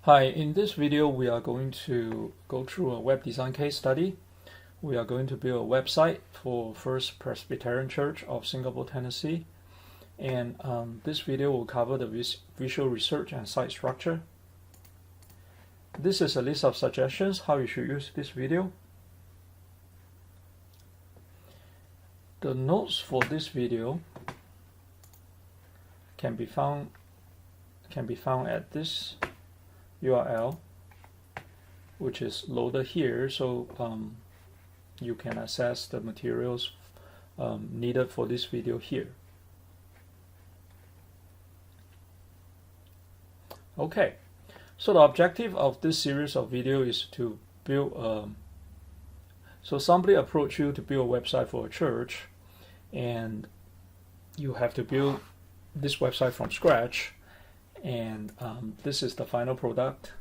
Hi, in this video we are going to go through a web design case study. We are going to build a website for First Presbyterian Church of Singapore, Tennessee. And this video will cover the visual research and site structure. This is a list of suggestions how you should use this video. The notes for this video can be found at this URL, which is loaded here, so you can access the materials needed for this video here. Okay, so the objective of this series of video is to build so somebody approach you to build a website for a church, and you have to build this website from scratch. And this is the final product.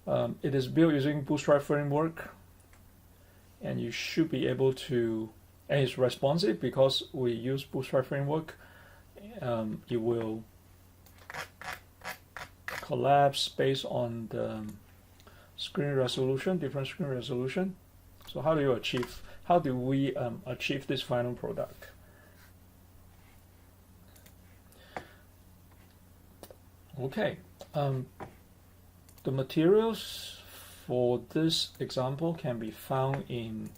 It is built using Bootstrap framework, and you should be able to, and it's responsive because we use Bootstrap framework. You will collapse based on the screen resolution, different screen resolution. So how do we achieve this final product? Okay, the materials for this example can be found in.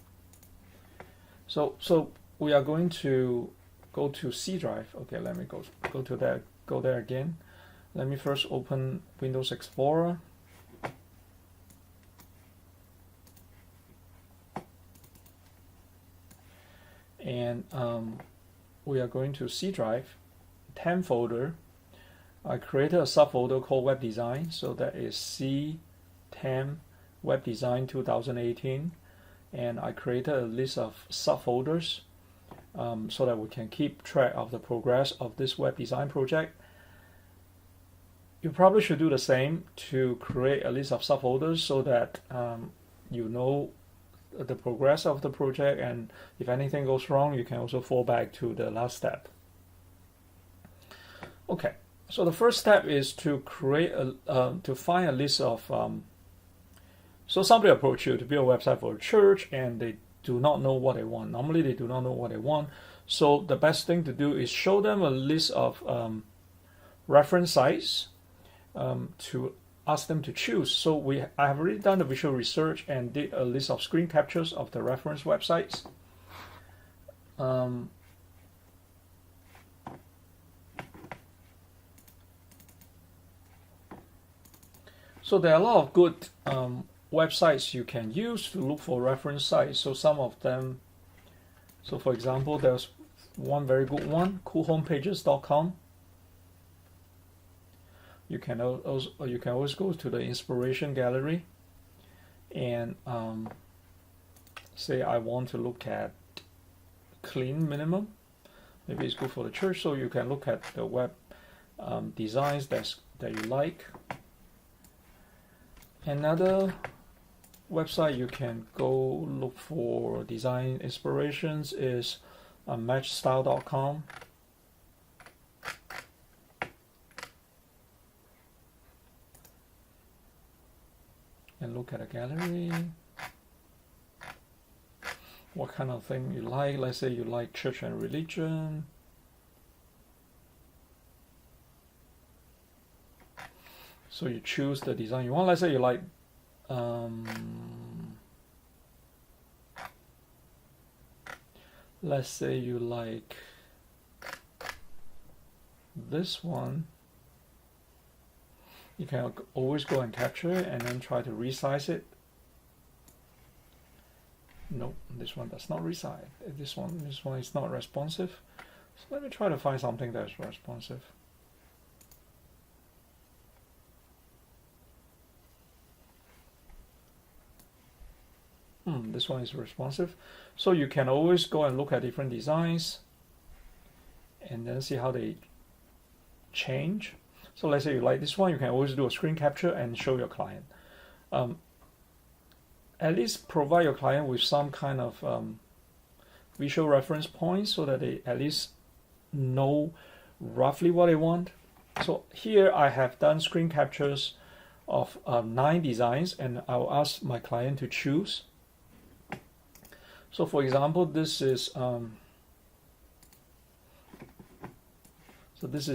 So we are going to go to C drive. Okay, let me go there again. Let me first open Windows Explorer. And we are going to C drive, temp folder. I created a subfolder called Web Design, so that is C10 Web Design 2018, and I created a list of subfolders so that we can keep track of the progress of this web design project. You probably should do the same to create a list of subfolders so that you know the progress of the project, and if anything goes wrong, you can also fall back to the last step. Okay. So the first step is to create to find a list of. So somebody approach you to build a website for a church, and they do not know what they want. Normally, they do not know what they want. So the best thing to do is show them a list of reference sites to ask them to choose. So I have already done the visual research and did a list of screen captures of the reference websites. So there are a lot of good websites you can use to look for reference sites. So some of them, so for example, there's one very good one, coolhomepages.com. You can always go to the inspiration gallery and say I want to look at clean minimum. Maybe it's good for the church, so you can look at the web designs that you like. Another website you can go look for design inspirations is matchstyle.com. And look at a gallery. What kind of thing you like? Let's say you like church and religion. So you choose the design you want. Let's say you like this one. You can always go and capture it and then try to resize it. Nope, this one does not resize. This one is not responsive. So let me try to find something that's responsive. This one is responsive. So you can always go and look at different designs and then see how they change. So let's say you like this one, you can always do a screen capture and show your client. At least provide your client with some kind of visual reference points so that they at least know roughly what they want. So here I have done screen captures of 9 designs, and I'll ask my client to choose. So for example, this is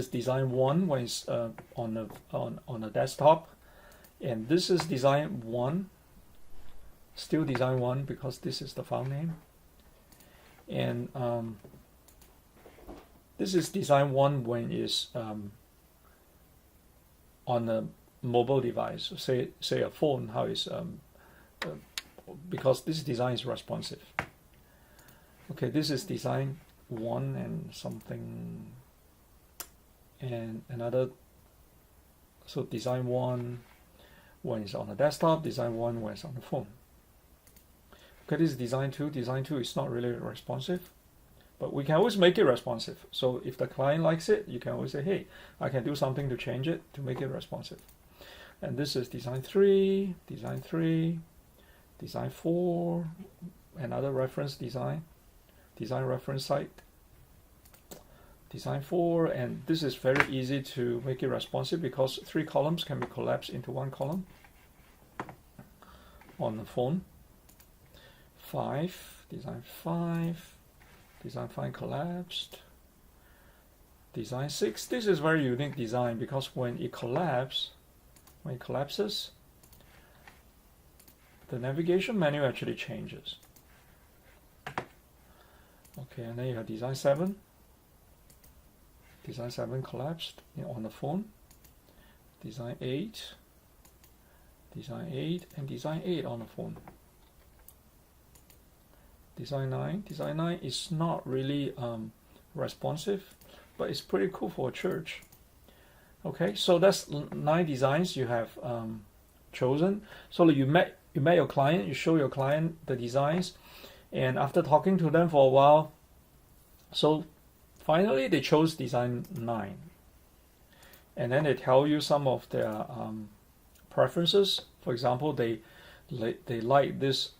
design 1 when it's on a desktop, and this is design 1, still design 1 because this is the file name, and this is design 1 when it's on a mobile device, say a phone, how is because this design is responsive. Okay, this is design 1 and something, and another. So design 1 when it's on a desktop, design 1 when it's on the phone. Okay, this is design 2. Design 2 is not really responsive, but we can always make it responsive. So if the client likes it, you can always say, hey, I can do something to change it to make it responsive. And this is design 3, design 3, design 4, another reference design reference site, design 4, and this is very easy to make it responsive because 3 columns can be collapsed into 1 column on the phone. 5, design 5, design 5 collapsed. Design 6, this is very unique design because when it collapses, the navigation menu actually changes. Okay, and then you have design 7. Design 7 collapsed on the phone. Design 8, design 8, and design 8 on the phone. Design 9. Design 9 is not really responsive, but it's pretty cool for a church. Okay, so that's 9 designs you have chosen. So you met your client, you show your client the designs, and after talking to them for a while, so finally they chose design 9. And then they tell you some of their preferences. For example, they like this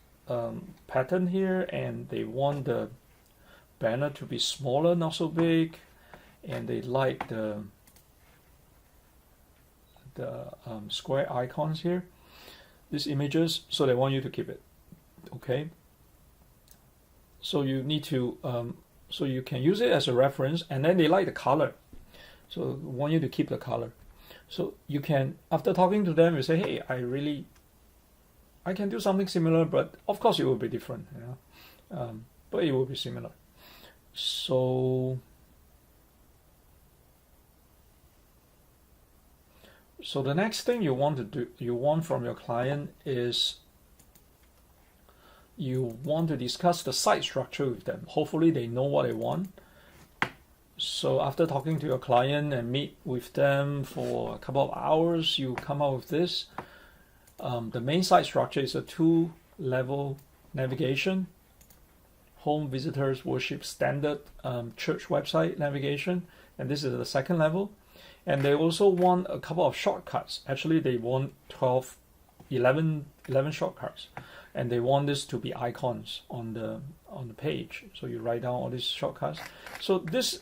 pattern here, and they want the banner to be smaller, not so big, and they like the square icons here, these images, so they want you to keep it. Okay, so you need to so you can use it as a reference, and then they like the color, so want you to keep the color. So you can, after talking to them, you say, hey, I can do something similar, but of course it will be different, but it will be similar. So the next thing you want from your client is you want to discuss the site structure with them. Hopefully they know what they want. So after talking to your client and meet with them for a couple of hours, you come out with this. The main site structure is a 2-level navigation: home, visitors, worship, standard church website navigation, and this is the 2nd level. And they also want a couple of shortcuts. Actually, they want 11 shortcuts, and they want this to be icons on the page. So you write down all these shortcuts. So this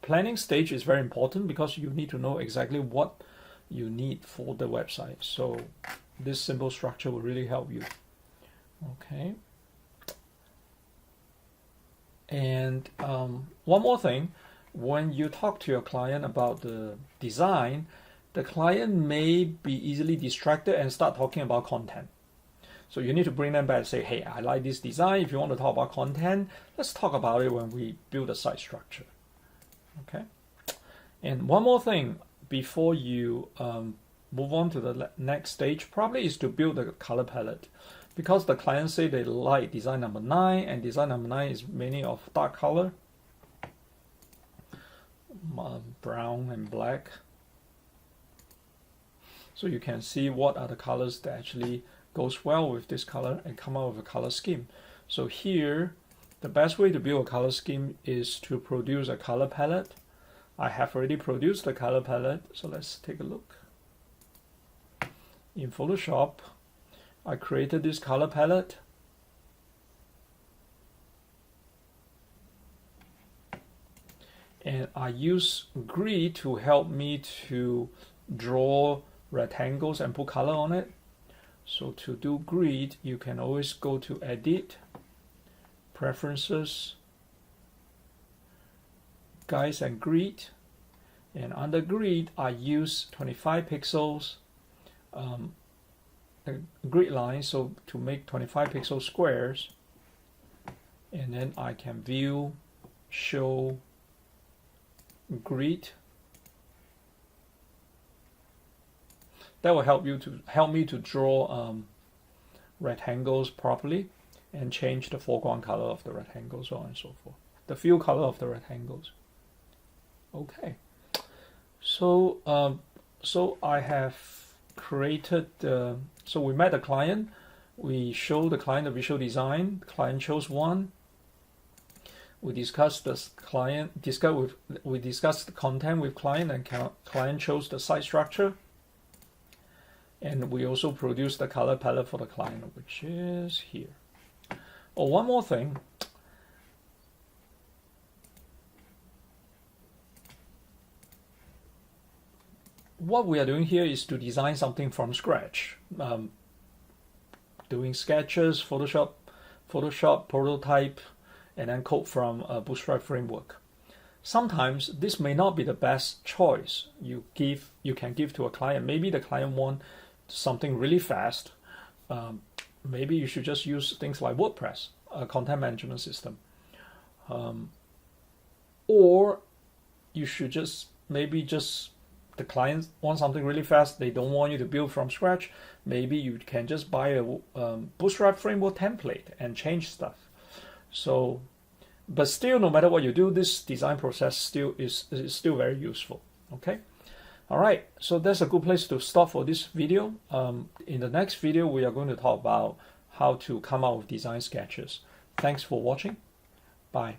planning stage is very important because you need to know exactly what you need for the website. So this simple structure will really help you. Okay. And one more thing. When you talk to your client about the design, the client may be easily distracted and start talking about content. So you need to bring them back and say, hey, I like this design. If you want to talk about content, let's talk about it when we build a site structure. Okay. And one more thing before you move on to the next stage, probably is to build a color palette. Because the clients say they like design number 9, and design number 9 is mainly of dark color, brown and black. So you can see what are the colors that actually goes well with this color and come out with a color scheme. So here, the best way to build a color scheme is to produce a color palette. I have already produced the color palette, so let's take a look. In Photoshop, I created this color palette. And I use grid to help me to draw rectangles and put color on it. So to do grid, you can always go to Edit, Preferences, Guides and Grid, and under Grid I use 25 pixels grid line, so to make 25 pixel squares, and then I can view, show, grid. That will help me to draw rectangles properly and change the foreground color of the rectangles, so on and so forth. The fill color of the rectangles. Okay, so so I have created. So we met the client. We show the client the visual design. The client chose one. We discussed the we discussed the content with client, and client chose the site structure. And we also produce the color palette for the client, which is here. Oh, one more thing. What we are doing here is to design something from scratch. Doing sketches, Photoshop prototype, and then code from a Bootstrap framework. Sometimes this may not be the best choice you can give to a client. Maybe the client wants something really fast. Maybe you should just use things like WordPress, a content management system. Or you should the client wants something really fast. They don't want you to build from scratch. Maybe you can just buy a Bootstrap framework template and change stuff. So, but still, no matter what you do, this design process is still very useful. Okay. All right, so that's a good place to stop for this video. In the next video, we are going to talk about how to come up with design sketches. Thanks for watching. Bye.